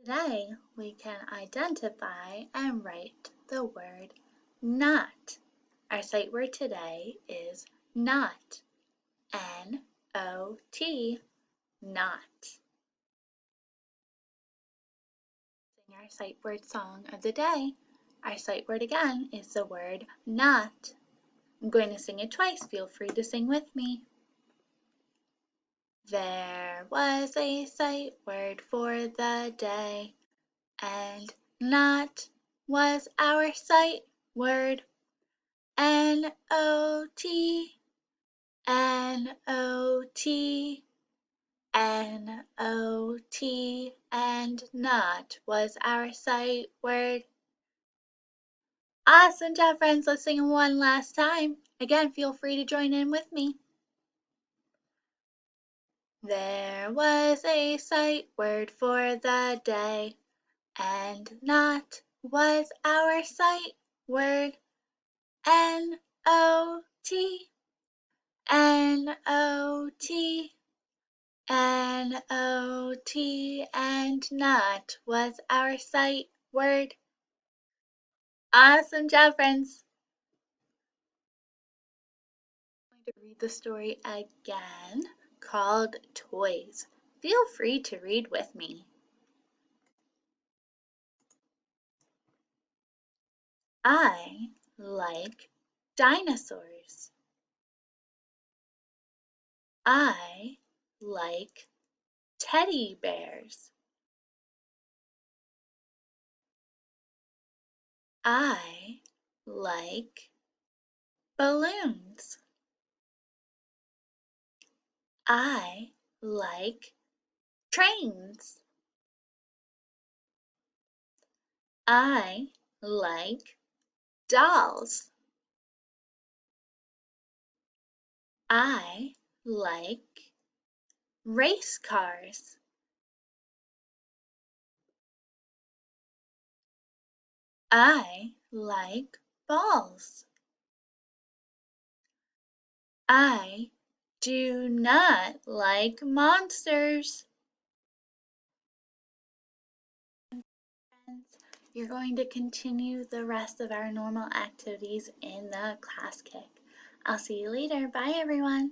Today we can identify and write the word not. Our sight word today is not. N-O-T, not. Sing our sight word song of the day. Our sight word again is the word not. I'm going to sing it twice. Feel free to sing with me. There was a sight word for the day, and not was our sight word. N-O-T, N-O-T, N-O-T, and not was our sight word. Awesome job, friends. Let's sing it one last time. Again, feel free to join in with me. There was a sight word for the day, and not was our sight word. N-O-T, N-O-T, N-O-T, and not was our sight word. Awesome job, friends. I'm going to read the story again called Toys. Feel free to read with me. I like dinosaurs. I like teddy bears. I like balloons. I like trains. I like dolls. I like race cars. I like balls. I do not like monsters. Friends, you're going to continue the rest of our normal activities in the class kick. I'll see you later. Bye, everyone.